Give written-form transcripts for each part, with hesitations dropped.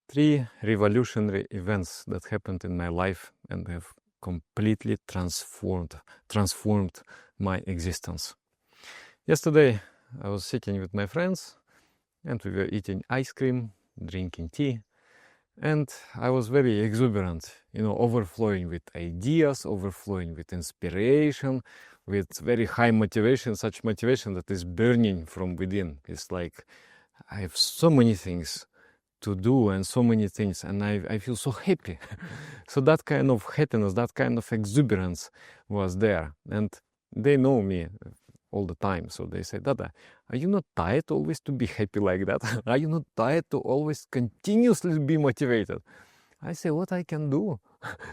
Three revolutionary events that happened in my life and have completely transformed my existence. Yesterday, I was sitting with my friends and we were eating ice cream, drinking tea, and I was very exuberant, overflowing with ideas, overflowing with inspiration, with very high motivation, such motivation that is burning from within. It's like I have so many things to do and so many things, and I feel so happy. So that kind of happiness, that kind of exuberance was there. And they know me all the time, so they say, Dada, are you not tired always to be happy like that? Are you not tired to always continuously be motivated? I say, what I can do?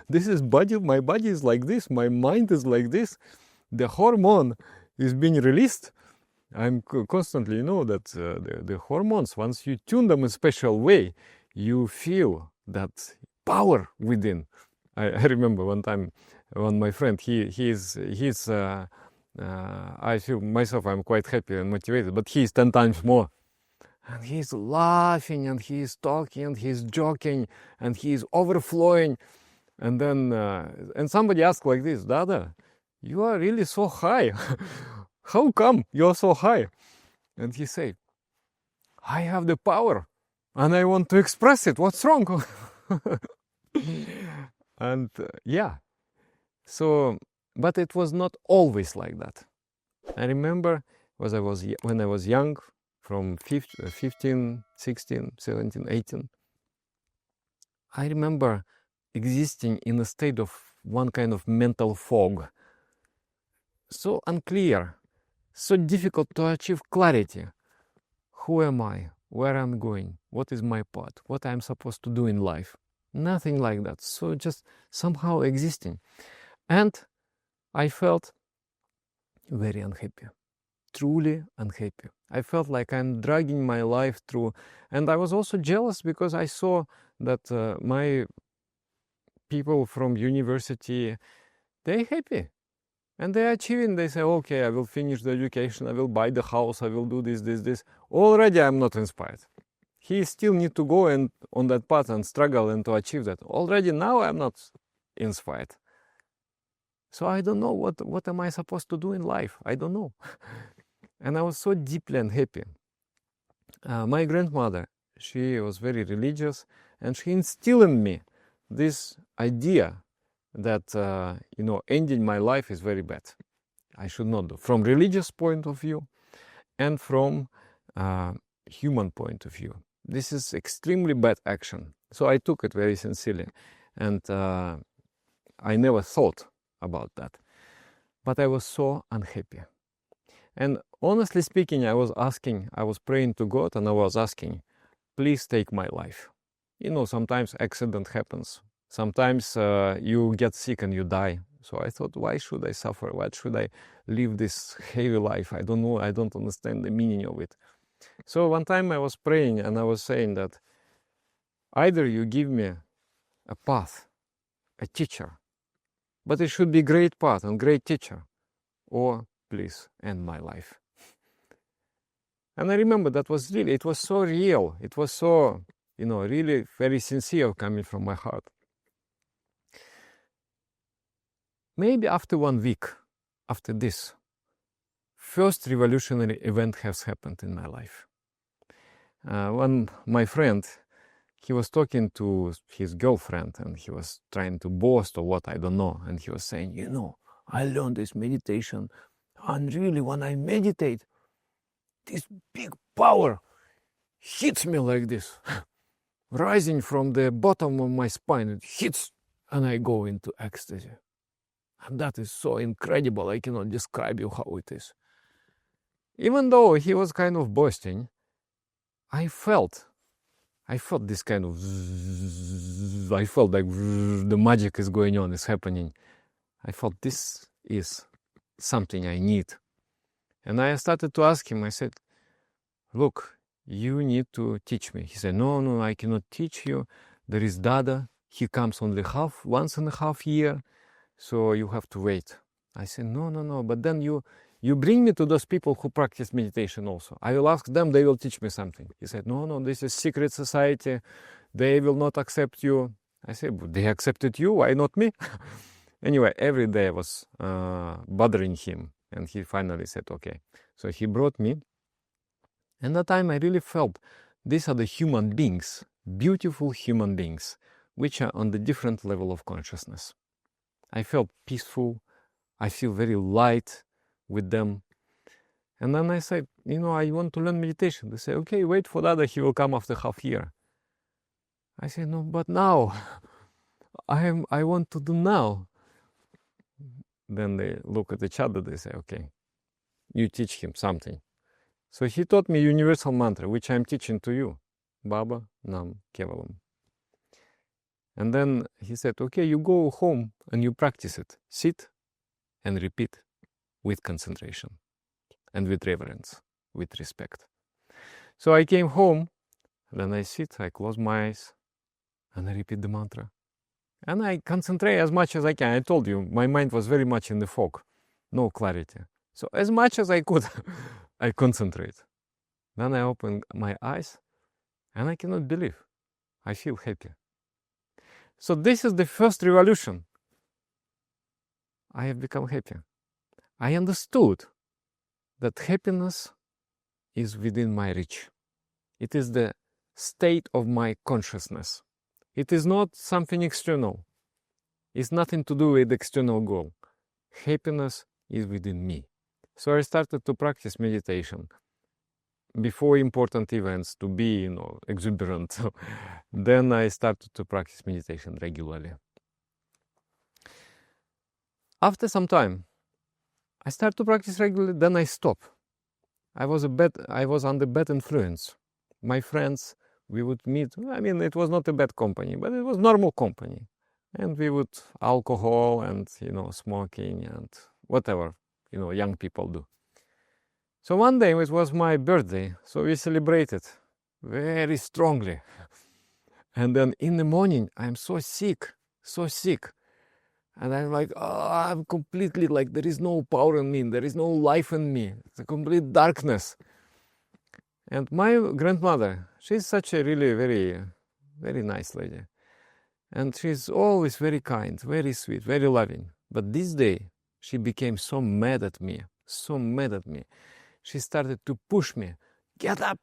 This is my body is like this, my mind is like this, the hormone is being released. I'm constantly, that the hormones, once you tune them in a special way, you feel that power within. I remember one time, my friend, I feel myself, I'm quite happy and motivated, but he's 10 times more. And he's laughing, and he's talking, and he's joking, and he's overflowing. And then, and somebody asked like this, Dada, you are really so high. How come you're so high? And he said, I have the power, and I want to express it. What's wrong? And yeah, so, but it was not always like that. I remember when I was young, from 15, 16, 17, 18, I remember existing in a state of one kind of mental fog. So unclear, so difficult to achieve clarity. Who am I? Where I'm going? What is my part? What I'm supposed to do in life? Nothing like that. So just somehow existing. And I felt very unhappy, truly unhappy. I felt like I'm dragging my life through. And I was also jealous because I saw that my people from university, they're happy. And they're achieving, they say, okay, I will finish the education, I will buy the house, I will do this. Already I'm not inspired. He still need to go and on that path and struggle and to achieve that. Already now I'm not inspired. So I don't know what am I supposed to do in life. I don't know. And I was so deeply unhappy. My grandmother, she was very religious, and she instilled in me this idea that ending my life is very bad. I should not do, from religious point of view and from human point of view. This is extremely bad action. So I took it very sincerely, and I never thought about that. But I was so unhappy. And honestly speaking, I was praying to God, and I was asking, please take my life. Sometimes accident happens. Sometimes you get sick and you die. So I thought, why should I suffer? Why should I live this heavy life? I don't know. I don't understand the meaning of it. So one time I was praying and I was saying that either you give me a path, a teacher, but it should be great path and great teacher, or please end my life. And I remember it was so real. It was so, really very sincere coming from my heart. Maybe after 1 week, after this, first revolutionary event has happened in my life. One my friend, he was talking to his girlfriend, and he was trying to boast or what, I don't know. And he was saying, I learned this meditation, and really when I meditate, this big power hits me like this, rising from the bottom of my spine. It hits, and I go into ecstasy. And that is so incredible, I cannot describe you how it is. Even though he was kind of boasting, I felt this kind of zzz, I felt like the magic is going on, is happening. I felt this is something I need. And I started to ask him, I said, look, you need to teach me. He said, no, I cannot teach you. There is Dada. He comes only once in a half year. So you have to wait. I said, no, but then you bring me to those people who practice meditation also. I will ask them, they will teach me something. He said, no, this is secret society. they will not accept you. I said, but they accepted you, why not me? Anyway, every day I was bothering him, and he finally said, okay. So he brought me, and that time I really felt these are the human beings, beautiful human beings, which are on the different level of consciousness. I felt peaceful, I feel very light with them. And then I said, I want to learn meditation. They say, okay, wait for Dada, he will come after half year. I said, no, but now, I want to do now. Then they look at each other, they say, okay, you teach him something. So he taught me universal mantra, which I'm teaching to you, Baba Nam Kevalam. And then he said, okay, you go home and you practice it. Sit and repeat with concentration and with reverence, with respect. So I came home, then I sit, I close my eyes, and I repeat the mantra. And I concentrate as much as I can. I told you, my mind was very much in the fog, no clarity. So as much as I could, I concentrate. Then I open my eyes, and I cannot believe. I feel happy. So this is the first revolution. I have become happy. I understood that happiness is within my reach. It is the state of my consciousness. It is not something external. It's nothing to do with external goal. Happiness is within me. So I started to practice meditation before important events to be, exuberant. Then I started to practice meditation regularly. After some time, I started to practice regularly, then I stopped. I was under bad influence. My friends, we would meet. I mean, it was not a bad company, but it was normal company. And we would alcohol and, smoking and whatever, young people do. So one day it was my birthday, so we celebrated very strongly. And then in the morning, I'm so sick. And I'm like, I'm completely there is no power in me, there is no life in me. It's a complete darkness. And my grandmother, she's such a really very, very nice lady. And she's always very kind, very sweet, very loving. But this day, she became so mad at me. She started to push me. Get up,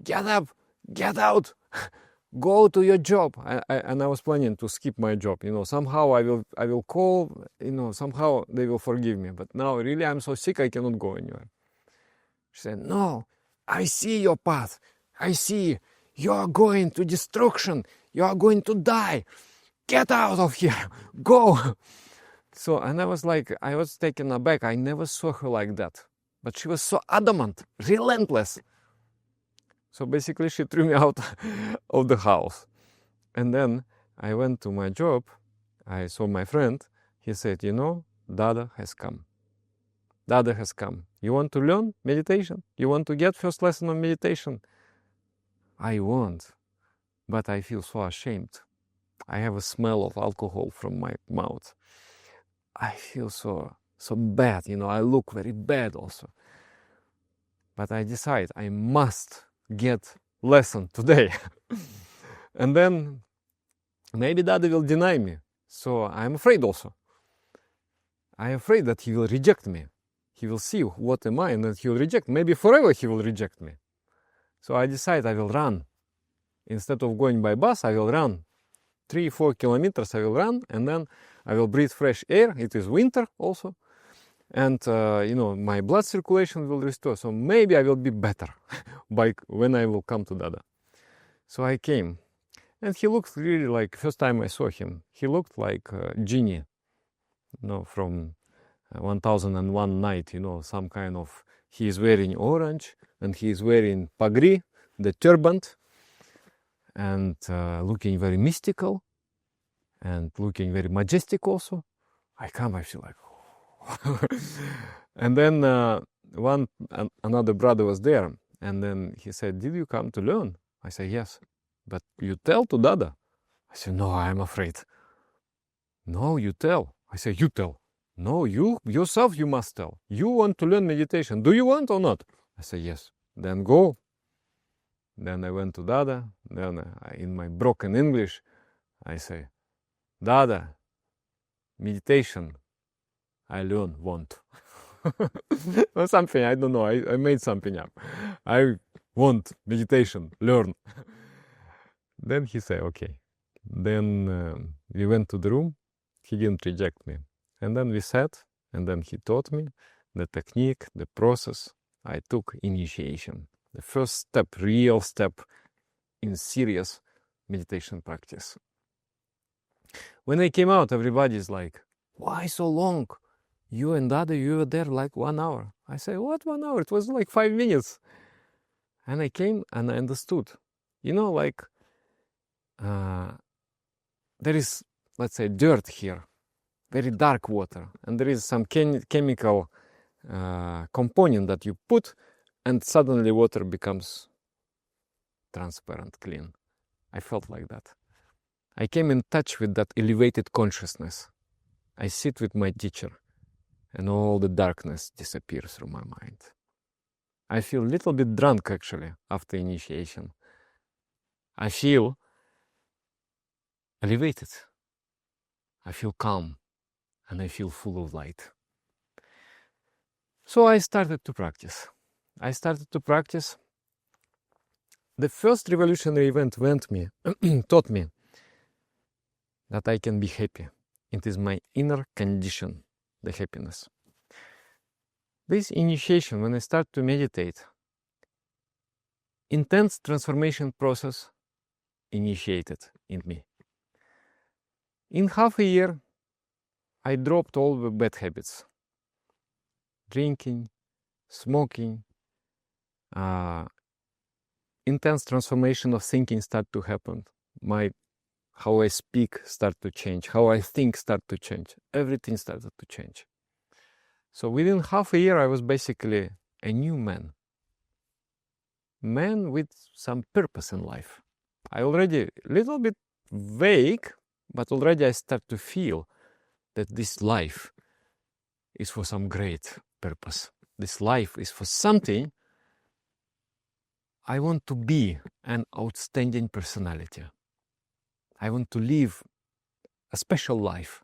get out, go to your job. And I was planning to skip my job. Somehow I will call, somehow they will forgive me. But now really I'm so sick I cannot go anywhere. She said, no, I see your path. I see you are going to destruction. You are going to die. Get out of here. Go. So, and I was taken aback. I never saw her like that. But she was so adamant, relentless. So basically she threw me out of the house. And then I went to my job. I saw my friend. He said, Dada has come. Dada has come. You want to learn meditation? You want to get first lesson on meditation? I want, but I feel so ashamed. I have a smell of alcohol from my mouth. I feel so bad, I look very bad also. But I decide I must get lesson today. And then maybe Dada will deny me. So I'm afraid also. I'm afraid that he will reject me. He will see what am I and then he will reject me. Maybe forever he will reject me. So I decide I will run. Instead of going by bus, I will run. 3-4 kilometers I will run, and then I will breathe fresh air. It is winter also. And, my blood circulation will restore. So maybe I will be better when I will come to Dada. So I came. And he looked really first time I saw him, he looked like a genie, from 1001 Night, some kind of, he is wearing orange, and he is wearing pagri, the turban, and looking very mystical, and looking very majestic also. I feel like, And then another brother was there, and then he said, did you come to learn? I said, yes. But you tell to Dada. I said, no, I'm afraid. No, you tell. I said, you tell. No, you yourself you must tell. You want to learn meditation. Do you want or not? I said, yes. Then go. Then I went to Dada. Then in my broken English, I say, Dada, meditation, I want. Or something, I don't know, I made something up. I want meditation, learn. Then he said, okay. Then we went to the room. He didn't reject me. And then we sat, and then he taught me the technique, the process. I took initiation, the first step, real step in serious meditation practice. When I came out, everybody's like, why so long? You and Dada, you were there like 1 hour. I say, what 1 hour? It was like 5 minutes. And I came and I understood. You know, like, there is, let's say, dirt here, very dark water, and there is some chemical component that you put, and suddenly water becomes transparent, clean. I felt like that. I came in touch with that elevated consciousness. I sit with my teacher, and all the darkness disappears from my mind. I feel a little bit drunk, actually, after initiation. I feel elevated. I feel calm, and I feel full of light. So I started to practice. The first revolutionary event taught me that I can be happy. It is my inner condition, the happiness. This initiation, when I start to meditate, intense transformation process initiated in me. In half a year, I dropped all the bad habits. Drinking, smoking, intense transformation of thinking start to happen. How I speak start to change, how I think start to change. Everything started to change. So within half a year, I was basically a new man. Man with some purpose in life. I already a little bit vague, but already I start to feel that this life is for some great purpose. This life is for something. I want to be an outstanding personality. I want to live a special life,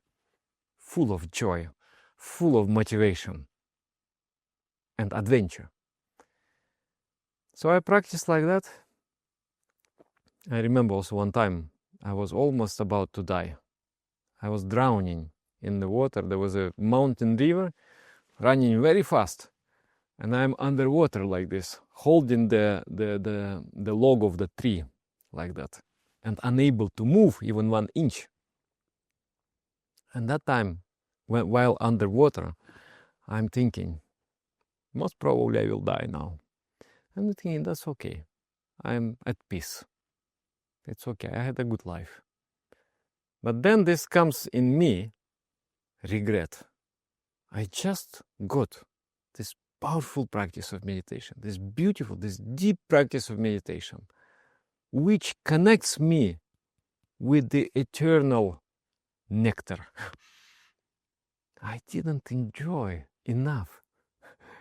full of joy, full of motivation and adventure. So I practiced like that. I remember also one time I was almost about to die. I was drowning in the water. There was a mountain river running very fast, and I'm underwater like this, holding the log of the tree like that, and unable to move even 1 inch. And that time, while underwater, I'm thinking, most probably I will die now. I'm thinking, that's okay. I'm at peace. It's okay. I had a good life. But then this comes in me, regret. I just got this powerful practice of meditation, this beautiful, this deep practice of meditation, which connects me with the eternal nectar. I didn't enjoy enough.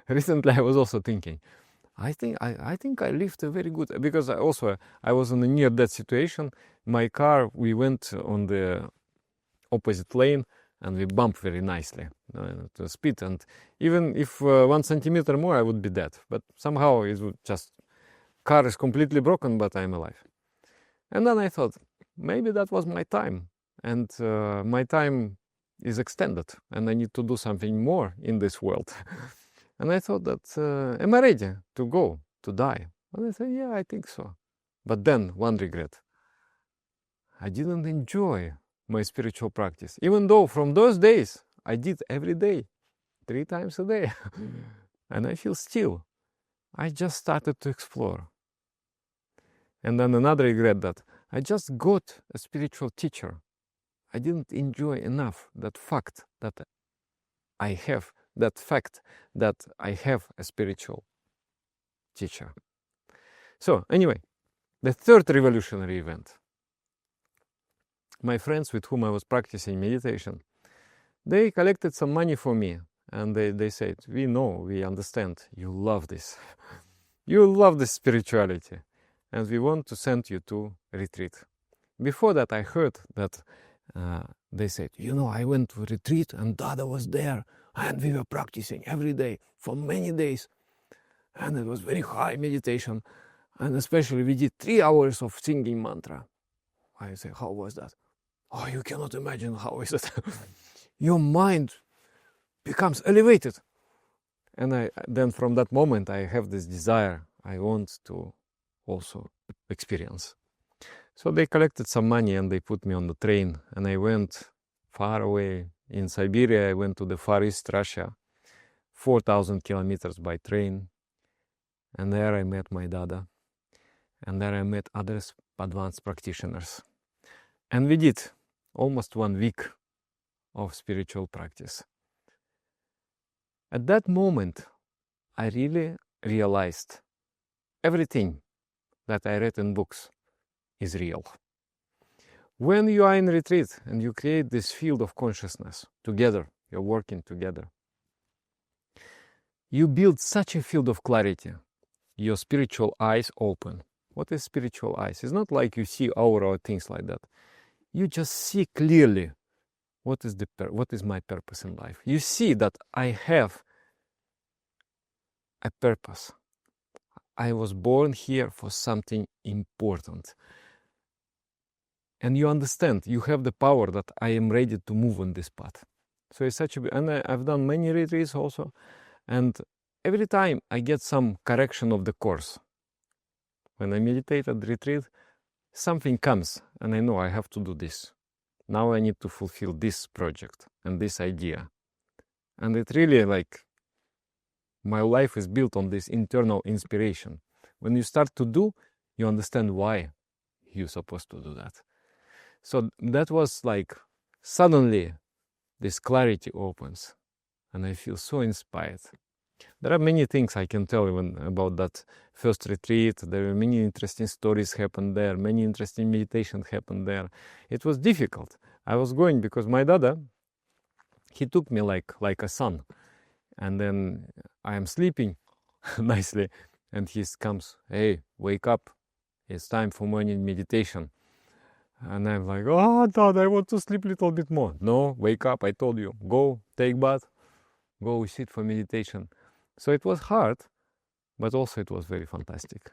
Recently, I was also thinking, I think I lived a very good, because I was in a near-death situation. My car, we went on the opposite lane, and we bumped very nicely to speed. And even if 1 centimeter more, I would be dead. But somehow it would just, car is completely broken, but I'm alive. And then I thought, maybe that was my time. And my time is extended, and I need to do something more in this world. And I thought that, am I ready to go, to die? And I said, yeah, I think so. But then, one regret. I didn't enjoy my spiritual practice. Even though from those days, I did every day, 3 times a day. And I feel still. I just started to explore. And then another regret, that I just got a spiritual teacher. I didn't enjoy enough that fact that I have a spiritual teacher. So anyway, the third revolutionary event. My friends with whom I was practicing meditation, they collected some money for me, and they said, we know, we understand, you love this. You love this spirituality. and we want to send you to retreat. Before that, I heard that they said, I went to retreat and Dada was there and we were practicing every day for many days. And it was very high meditation. And especially we did 3 hours of singing mantra. I say, how was that? Oh, you cannot imagine how is it. Your mind becomes elevated. And then from that moment, I have this desire. I want to also experience. So they collected some money and they put me on the train. And I went far away in Siberia. I went to the Far East Russia, 4,000 kilometers by train. And there I met my Dada. And there I met other advanced practitioners. And we did almost 1 week of spiritual practice. At that moment, I really realized everything that I read in books is real. When you are in retreat and you create this field of consciousness together, you're working together, you build such a field of clarity. Your spiritual eyes open. What is spiritual eyes? It's not like you see aura or things like that. You just see clearly what is my purpose in life. You see that I have a purpose. I was born here for something important. And you understand, you have the power that I am ready to move on this path. So it's and I've done many retreats also. And every time I get some correction of the course. When I meditate at retreat, something comes and I know I have to do this. Now I need to fulfill this project and this idea. And it really my life is built on this internal inspiration. When you start to do, you understand why you're supposed to do that. So that was suddenly this clarity opens and I feel so inspired. There are many things I can tell even about that first retreat. There were many interesting stories happened there. Many interesting meditations happened there. It was difficult. I was going because my Dada, he took me like a son. And then I am sleeping nicely and he comes, hey, wake up. It's time for morning meditation. And I'm like, oh, Dad, I want to sleep a little bit more. No, wake up, I told you. Go, take bath, go sit for meditation. So it was hard, but also it was very fantastic.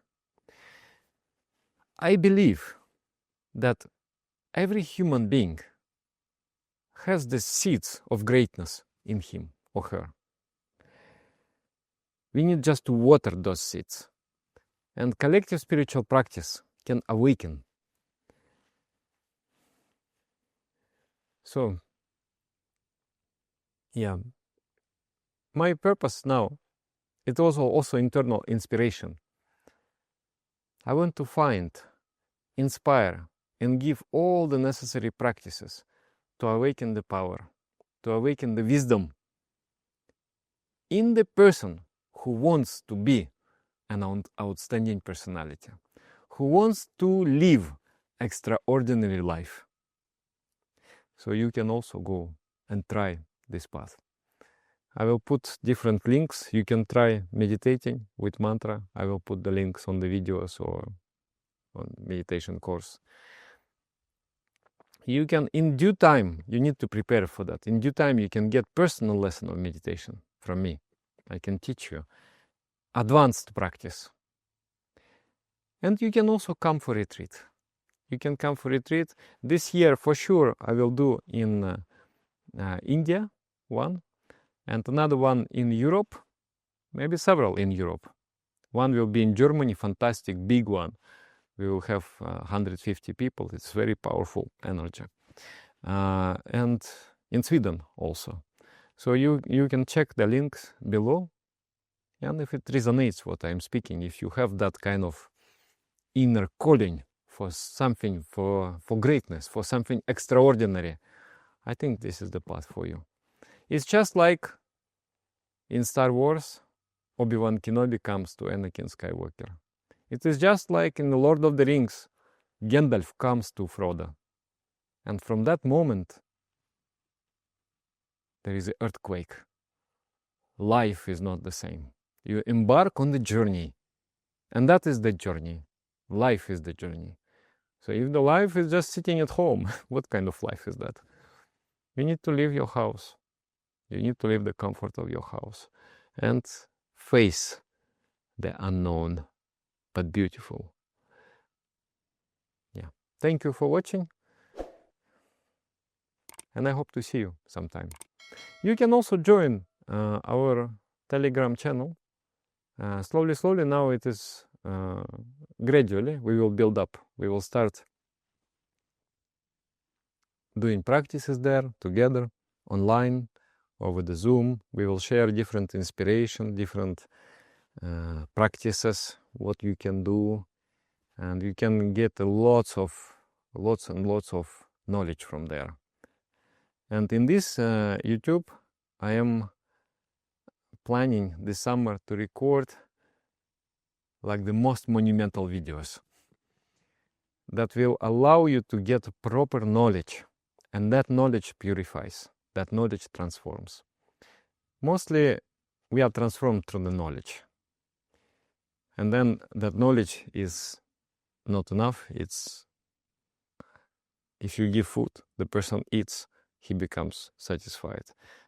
I believe that every human being has the seeds of greatness in him or her. We need just to water those seeds. And collective spiritual practice can awaken. So, yeah, my purpose now, it was also internal inspiration. I want to find, inspire, and give all the necessary practices to awaken the power, to awaken the wisdom in the person who wants to be an outstanding personality, who wants to live extraordinary life. So you can also go and try this path. I will put different links. You can try meditating with mantra. I will put the links on the videos or on meditation course. You can, in due time, you need to prepare for that. In due time, you can get personal lesson of meditation from me. I can teach you advanced practice. And you can also come for retreat. You can come for retreat. This year, for sure, I will do in India, one, and another one in Europe, maybe several in Europe. One will be in Germany, fantastic, big one. We will have 150 people. It's very powerful energy. And in Sweden also. So you can check the links below. And if it resonates what I'm speaking, if you have that kind of inner calling for something, for greatness, for something extraordinary, I think this is the path for you. It's just like in Star Wars, Obi-Wan Kenobi comes to Anakin Skywalker. It is just like in The Lord of the Rings, Gandalf comes to Frodo. And from that moment, there is an earthquake. Life is not the same. You embark on the journey, and that is the journey. life is the journey. So if the life is just sitting at home, what kind of life is that? You need to leave your house. You need to leave the comfort of your house and face the unknown, but beautiful. Yeah. Thank you for watching. And I hope to see you sometime. You can also join our Telegram channel. Slowly, now it is gradually, we will build up. We will start doing practices there together, online, over the Zoom. We will share different inspiration, different practices, what you can do, and you can get lots and lots of knowledge from there. And in this YouTube, I am planning this summer to record like the most monumental videos that will allow you to get proper knowledge, and that knowledge purifies, that knowledge transforms. Mostly we are transformed through the knowledge, and then that knowledge is not enough. It's if you give food, the person eats, he becomes satisfied.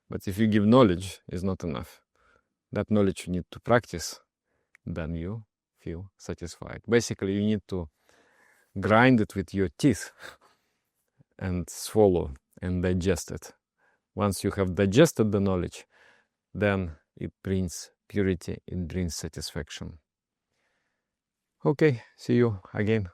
But if you give knowledge, it's not enough. That knowledge you need to practice, then you feel satisfied. Basically, you need to grind it with your teeth and swallow and digest it. Once you have digested the knowledge, then it brings purity, it brings satisfaction. Okay, see you again.